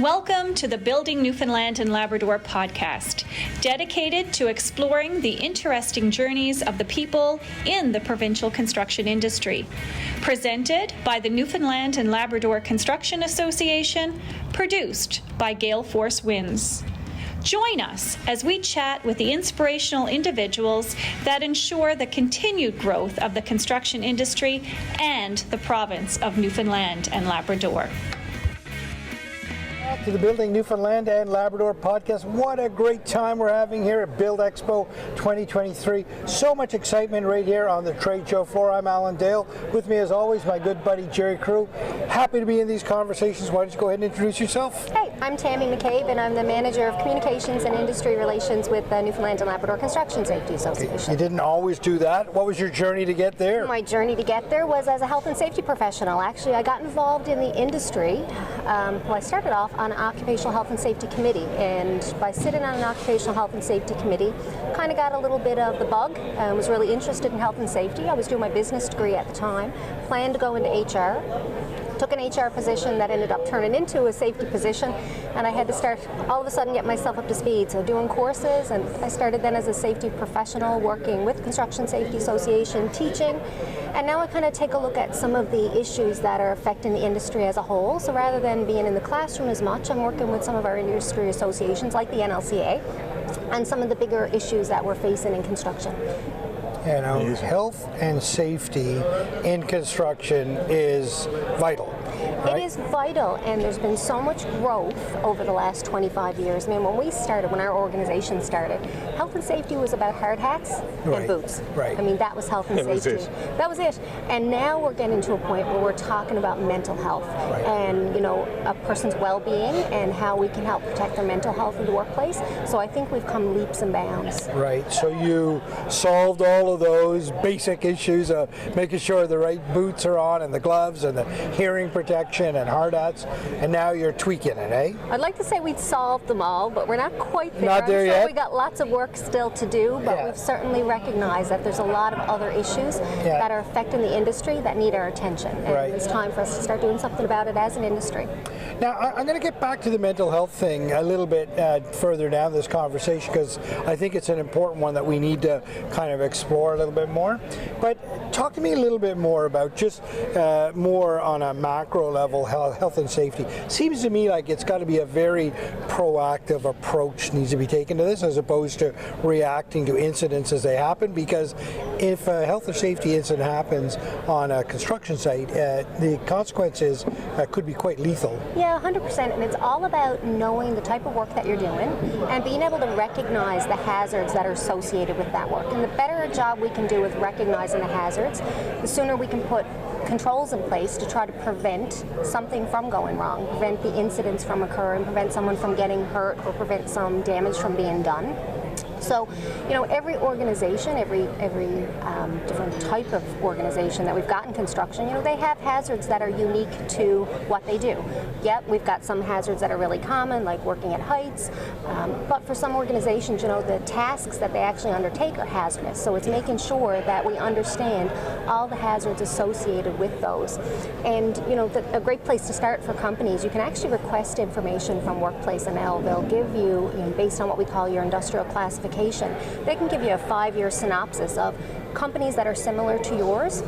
Welcome to the Building Newfoundland and Labrador podcast, dedicated to exploring the interesting journeys of the people in the provincial construction industry. Presented by the Newfoundland and Labrador Construction Association, produced by Gale Force Winds. Join us as we chat with the inspirational individuals that ensure the continued growth of the construction industry and the province of Newfoundland and Labrador. To the Building Newfoundland and Labrador podcast. What a great time we're having here at Build Expo 2023. So much excitement right here on the trade show floor. I'm Alan Dale. With me as always, my good buddy Jerry Crew. Happy to be in these conversations. Why don't you go ahead and introduce yourself? Hey, I'm Tammy McCabe and I'm the Manager of Communications and Industry Relations with the Newfoundland and Labrador Construction Safety Association. You didn't always do that. What was your journey to get there? My journey to get there was as a health and safety professional. Actually, I got involved in the industry. I started off on an occupational health and safety committee, and by sitting on an occupational health and safety committee, kind of got a little bit of the bug. Was really interested in health and safety. I was doing my business degree at the time, planned to go into HR. Took an HR position that ended up turning into a safety position, and I had to start all of a sudden get myself up to speed. So doing courses, and I started then as a safety professional working with Construction Safety Association, teaching, and now I kind of take a look at some of the issues that are affecting the industry as a whole. So rather than being in the classroom as much, I'm working with some of our industry associations like the NLCA and some of the bigger issues that we're facing in construction. You know, health and safety in construction is vital. Right? It is vital, and there's been so much growth over the last 25 years. I mean, when our organization started, health and safety was about hard hats and boots. Right. I mean, that was health and safety. That was it. And now we're getting to a point where we're talking about mental health and, you know, a person's well-being and how we can help protect their mental health in the workplace. So I think we've come leaps and bounds. Right. So you solved all of those basic issues of making sure the right boots are on and the gloves and the hearing protection and hard hats, and now you're tweaking it, eh? I'd like to say we'd solved them all, but we're not quite there. Not there yet? We got lots of work still to do, but we've certainly recognized that there's a lot of other issues that are affecting the industry that need our attention, and it's time for us to start doing something about it as an industry. Now, I'm going to get back to the mental health thing a little bit further down this conversation, because I think it's an important one that we need to kind of explore a little bit more. But talk to me a little bit more about just more on a macro level, health and safety. Seems to me like it's got to be a very proactive approach needs to be taken to this, as opposed to reacting to incidents as they happen, because if a health or safety incident happens on a construction site, the consequences could be quite lethal. Yeah, 100%, and it's all about knowing the type of work that you're doing and being able to recognize the hazards that are associated with that work. And the better a job we can do with recognizing the hazards, the sooner we can put controls in place to try to prevent something from going wrong, prevent the incidents from occurring, prevent someone from getting hurt, or prevent some damage from being done. So, you know, every organization, every different type of organization that we've got in construction, you know, they have hazards that are unique to what they do. Yep, we've got some hazards that are really common, like working at heights, but for some organizations, you know, the tasks that they actually undertake are hazardous. So it's making sure that we understand all the hazards associated with those. And, you know, a great place to start for companies, you can actually request information from Workplace ML. They'll give you, based on what we call your industrial classification, they can give you a 5-year synopsis of companies that are similar to yours,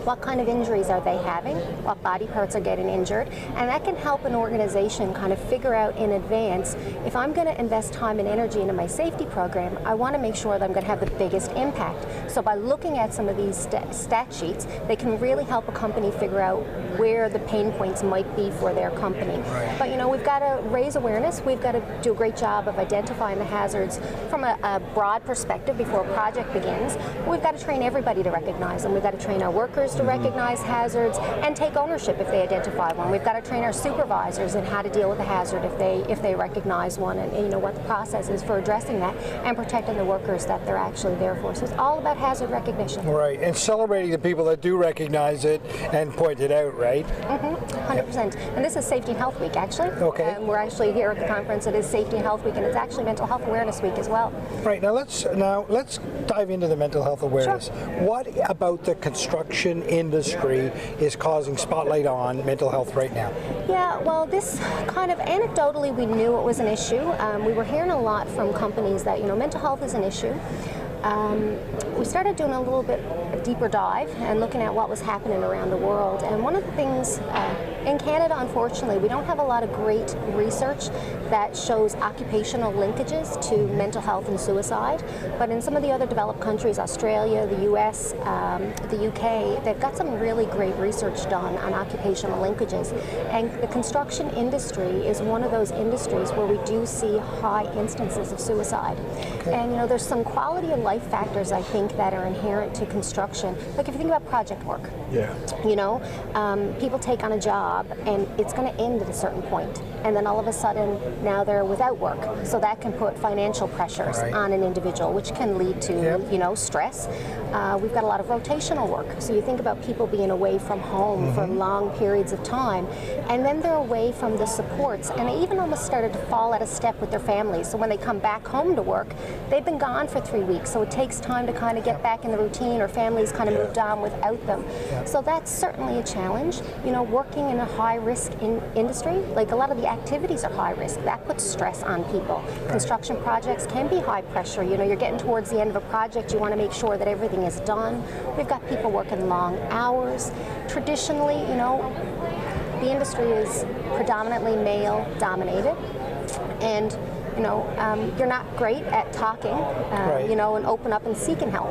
what kind of injuries are they having, what body parts are getting injured, and that can help an organization kind of figure out in advance, if I'm going to invest time and energy into my safety program, I want to make sure that I'm going to have the biggest impact. So by looking at some of these stat sheets, they can really help a company figure out where the pain points might be for their company. But, you know, we've got to raise awareness, we've got to do a great job of identifying the hazards from a broad perspective before a project begins. We've got to train everybody to recognize them. We've got to train our workers to recognize hazards and take ownership if they identify one. We've got to train our supervisors in how to deal with a hazard if they recognize one, and you know what the process is for addressing that and protecting the workers that they're actually there for. So it's all about hazard recognition. Right, and celebrating the people that do recognize it and point it out, right? 100%. And this is Safety and Health Week, actually. Okay. We're actually here at the conference. It is Safety and Health Week, and it's actually Mental Health Awareness Week as well. Right, now let's dive into the mental health awareness this. What about the construction industry is causing spotlight on mental health right now? Yeah, well, this kind of anecdotally, we knew it was an issue. We were hearing a lot from companies that, mental health is an issue. We started doing a little bit deeper dive and looking at what was happening around the world. And one of the things in Canada, unfortunately, we don't have a lot of great research that shows occupational linkages to mental health and suicide. But in some of the other developed countries, Australia, the US, the UK, they've got some really great research done on occupational linkages. And the construction industry is one of those industries where we do see high instances of suicide. Okay. And there's some quality of life factors, I think, that are inherent to construction. Like if you think about project work, people take on a job and it's going to end at a certain point, and then all of a sudden now they're without work. So that can put financial pressures on an individual, which can lead to stress. We've got a lot of rotational work. So you think about people being away from home for long periods of time, and then they're away from the supports, and they even almost started to fall out of step with their families. So when they come back home to work, they've been gone for 3 weeks. So it takes time to kind of get back in the routine, or families kind of moved on without them. So that's certainly a challenge. Working in a high-risk industry, like a lot of the activities are high risk. That puts stress on people. Construction projects can be high pressure. You're getting towards the end of a project. You want to make sure that everything is done. We've got people working long hours. Traditionally, the industry is predominantly male-dominated, and you're not great at talking, and open up and seeking help.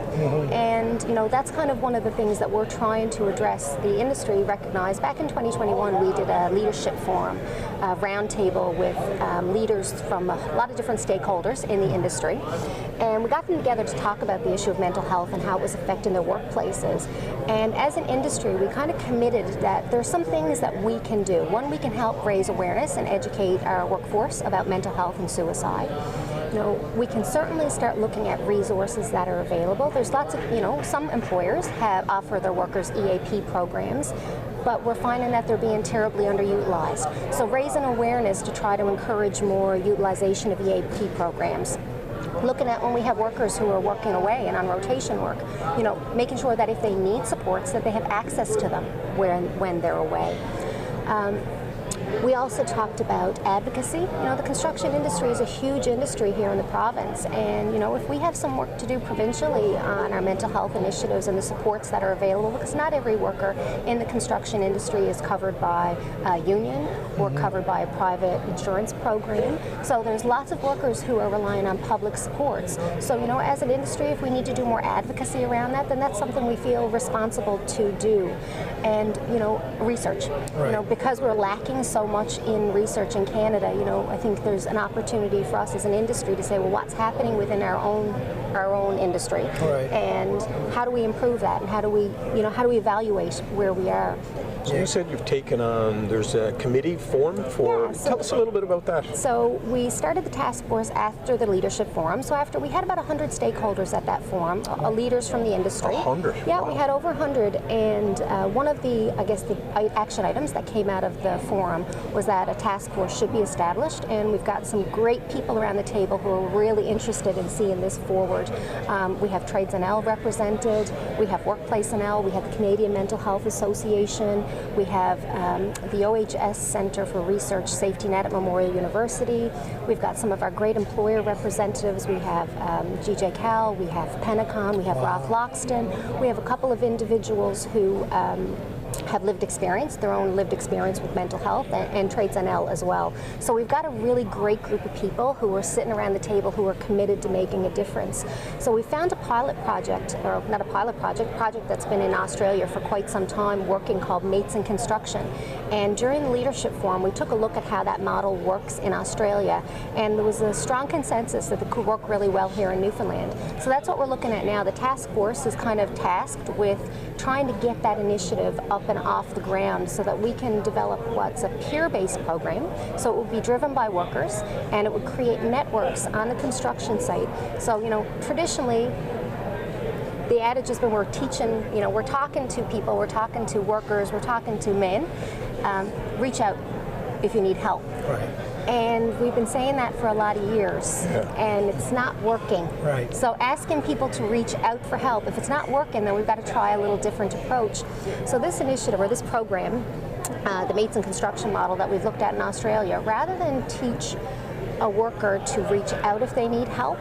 And, that's kind of one of the things that we're trying to address. The industry recognized back in 2021, we did a leadership forum, a roundtable with leaders from a lot of different stakeholders in the industry. And we got them together to talk about the issue of mental health and how it was affecting their workplaces. And as an industry, we kind of committed that there's some things that we can do. One, we can help raise awareness and educate our workforce about mental health and suicide. We can certainly start looking at resources that are available. There's lots of, some employers offer their workers EAP programs, but we're finding that they're being terribly underutilized. So raising awareness to try to encourage more utilization of EAP programs. Looking at when we have workers who are working away and on rotation work, making sure that if they need supports, that they have access to them when they're away. We also talked about advocacy. The construction industry is a huge industry here in the province, and if we have some work to do provincially on our mental health initiatives and the supports that are available, because not every worker in the construction industry is covered by a union or covered by a private insurance program. So there's lots of workers who are relying on public supports. So as an industry, if we need to do more advocacy around that, then that's something we feel responsible to do. And research. Because we're lacking so much in research in Canada, I think there's an opportunity for us as an industry to say, well, what's happening within our own industry, and how do we improve that, and how do we evaluate where we are. So you said you've taken on, there's a committee formed for, tell us a little bit about that. So we started the task force after the leadership forum. So after we had about 100 stakeholders at that forum, leaders from the industry. 100? Yeah, wow. We had over 100, and one of the action items that came out of the forum was that a task force should be established, and we've got some great people around the table who are really interested in seeing this forward. We have Trades NL represented, we have Workplace NL, we have the Canadian Mental Health Association, we have the OHS Centre for Research Safety Net at Memorial University. We've got some of our great employer representatives. We have GJ Cal, we have Pennicon, we have Ralph Loxton. We have a couple of individuals who have their own lived experience with mental health, and Trades NL as well. So we've got a really great group of people who are sitting around the table who are committed to making a difference. So we found a pilot project, or not a pilot project, that's been in Australia for quite some time, working, called Mates in Construction. And during the leadership forum, we took a look at how that model works in Australia, and there was a strong consensus that it could work really well here in Newfoundland. So that's what we're looking at now. The task force is kind of tasked with trying to get that initiative up and off the ground so that we can develop what's a peer-based program. So it would be driven by workers, and it would create networks on the construction site. So, traditionally, the adage has been we're talking to people, we're talking to workers, we're talking to men. Reach out if you need help. Right. And we've been saying that for a lot of years, and it's not working. Right. So asking people to reach out for help, if it's not working, then we've got to try a little different approach. So this initiative, or this program, the Mates in Construction model that we've looked at in Australia, rather than teach a worker to reach out if they need help,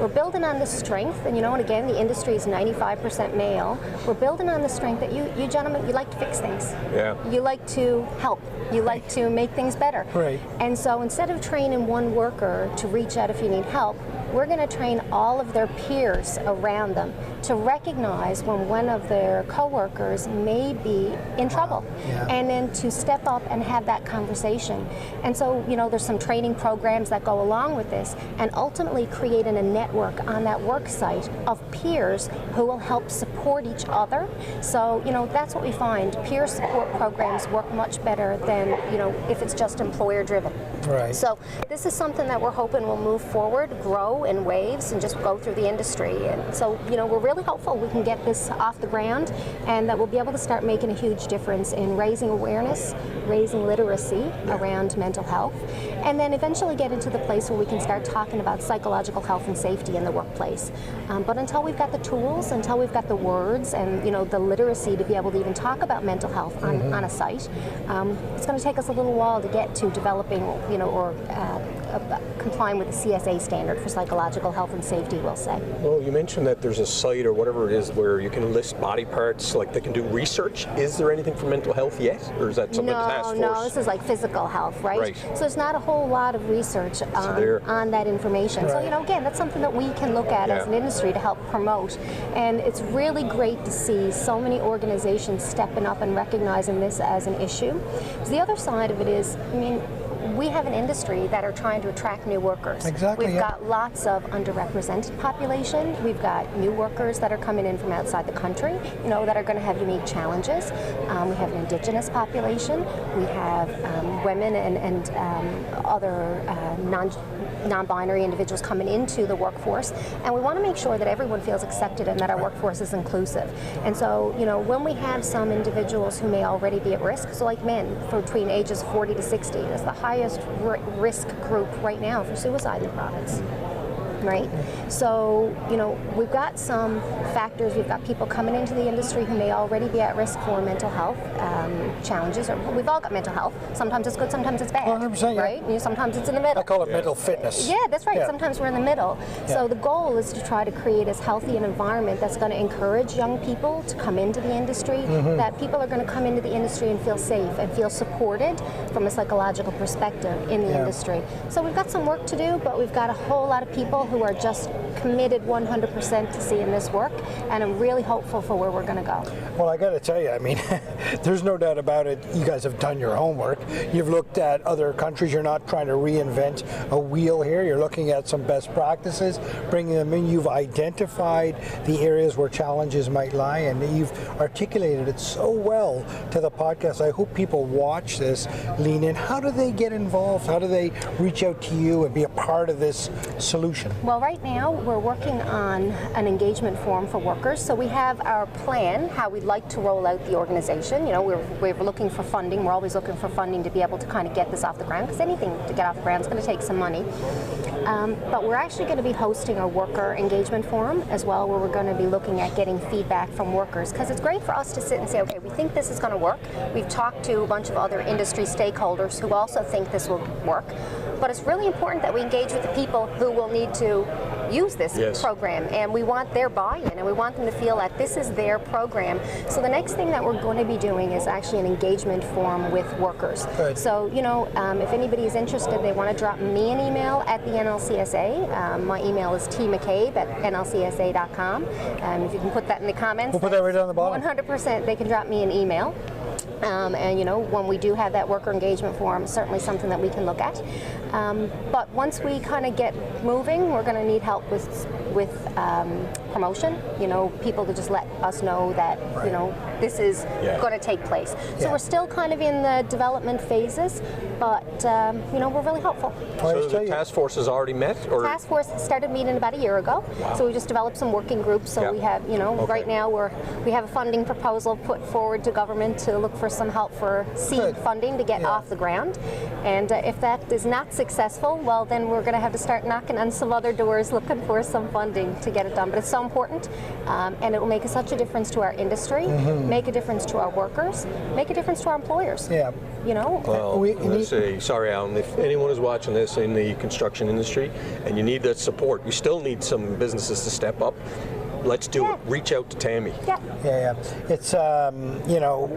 we're building on the strength, and and again, the industry is 95% male. We're building on the strength that you gentlemen, you like to fix things. Yeah. You like to help. You like to make things better. Right. And so instead of training one worker to reach out if you need help, we're going to train all of their peers around them to recognize when one of their coworkers may be in trouble, and then to step up and have that conversation. And so, there's some training programs that go along with this, and ultimately creating a network on that work site of peers who will help support each other. So, that's what we find. Peer support programs work much better than, if it's just employer driven. Right. So this is something that we're hoping will move forward, grow in waves, and just go through the industry. And so, we're really hopeful we can get this off the ground, and that we'll be able to start making a huge difference in raising awareness, raising literacy around mental health, and then eventually get into the place where we can start talking about psychological health and safety in the workplace. But until we've got the tools, until we've got the words and the literacy to be able to even talk about mental health on a site, it's going to take us a little while to get to developing, or complying with the CSA standard for psychological health and safety, we'll say. Well, you mentioned that there's a site or whatever it is where you can list body parts, like they can do research. Is there anything for mental health yet, or is that something the task force? No, this is like physical health, right? So there's not a whole lot of research on that information. Right. So, again, that's something that we can look at as an industry to help promote. And it's really great to see so many organizations stepping up and recognizing this as an issue. The other side of it is, we have an industry that are trying to attract new workers. Exactly. We've got lots of underrepresented population. We've got new workers that are coming in from outside the country, that are going to have unique challenges. We have an indigenous population. We have women and other non-binary individuals coming into the workforce. And we want to make sure that everyone feels accepted and that our workforce is inclusive. And so, when we have some individuals who may already be at risk, so like men between ages 40 to 60, that's the highest risk group right now for suicide in the province. Right? So, we've got some factors. We've got people coming into the industry who may already be at risk for mental health challenges. Or we've all got mental health. Sometimes it's good, sometimes it's bad. 100%, right? Sometimes it's in the middle. I call it mental fitness. Yeah, that's right. Yeah. Sometimes we're in the middle. Yeah. So the goal is to try to create as healthy an environment that's going to encourage young people to come into the industry, that people are going to come into the industry and feel safe and feel supported from a psychological perspective in the industry. So we've got some work to do, but we've got a whole lot of people who are just committed 100% to seeing this work, and I'm really hopeful for where we're going to go. Well, I got to tell you, there's no doubt about it. You guys have done your homework. You've looked at other countries. You're not trying to reinvent a wheel here. You're looking at some best practices, bringing them in. You've identified the areas where challenges might lie, and you've articulated it so well to the podcast. I hope people watch this, lean in. How do they get involved? How do they reach out to you and be a part of this solution? Well, right now we're working on an engagement forum for workers. So we have our plan, how we'd like to roll out the organization. We're looking for funding. We're always looking for funding to be able to kind of get this off the ground, because anything to get off the ground is going to take some money. But we're actually going to be hosting a worker engagement forum as well, where we're going to be looking at getting feedback from workers, because it's great for us to sit and say, okay, we think this is going to work. We've talked to a bunch of other industry stakeholders who also think this will work. But it's really important that we engage with the people who will need to use this program, and we want their buy-in, and we want them to feel that this is their program. So the next thing that we're going to be doing is actually an engagement forum with workers. Good. So, if anybody is interested, they want to drop me an email at the NLCSA. My email is tmccabe@nlcsa.com. If you can put that in the comments. We'll put that right down the bottom. 100%, they can drop me an email. When we do have that worker engagement forum, it's certainly something that we can look at. But once we kind of get moving, we're going to need help with promotion, people to just let us know that, this is going to take place. So we're still kind of in the development phases, but, we're really hopeful. So the task force has already met? Or? Task force started meeting about a year ago. Wow. So we just developed some working groups. So we have, right now we have a funding proposal put forward to government to look for some help for seed funding to get off the ground. And if that is not successful, well, then we're going to have to start knocking on some other doors looking for some funding to get it done. But it's so important, and it will make such a difference to our industry, make a difference to our workers, make a difference to our employers. Yeah. Well, let's say, sorry, Alan, if anyone is watching this in the construction industry and you need that support, you still need some businesses to step up. Let's do it. Reach out to Tammy. Yeah. It's,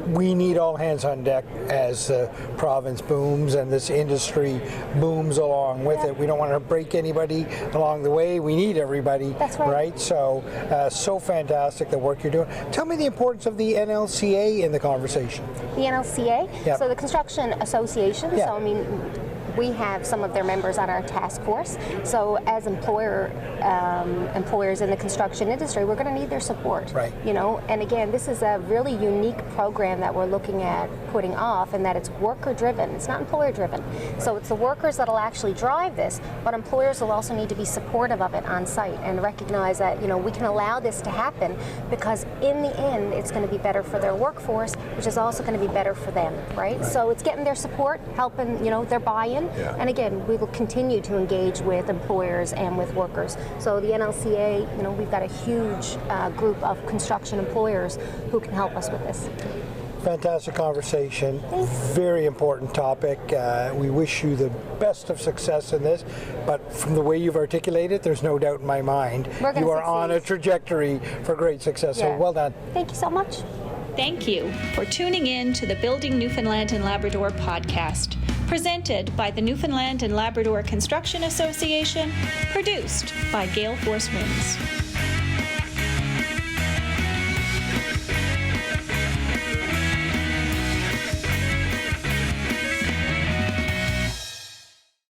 we need all hands on deck as the province booms and this industry booms along with it. We don't want to break anybody along the way. We need everybody. That's right. So, so fantastic the work you're doing. Tell me the importance of the NLCA in the conversation. The NLCA? Yep. So the Construction Association. Yeah. So, we have some of their members on our task force. So as employers in the construction industry, we're going to need their support. Right. And again, this is a really unique program that we're looking at putting off, in that it's worker driven. It's not employer driven. So it's the workers that'll actually drive this, but employers will also need to be supportive of it on site and recognize that, we can allow this to happen, because in the end, it's going to be better for their workforce, which is also going to be better for them, right? So it's getting their support, helping, their buy-in. Yeah. And again, we will continue to engage with employers and with workers. So the NLCA, we've got a huge group of construction employers who can help us with this. Fantastic conversation. Thanks. Very important topic. We wish you the best of success in this, but from the way you've articulated, there's no doubt in my mind you are on a trajectory for great success. So well done. Thank you so much. Thank you for tuning in to the Building Newfoundland and Labrador podcast, presented by the Newfoundland and Labrador Construction Association, produced by Gale Force Winds.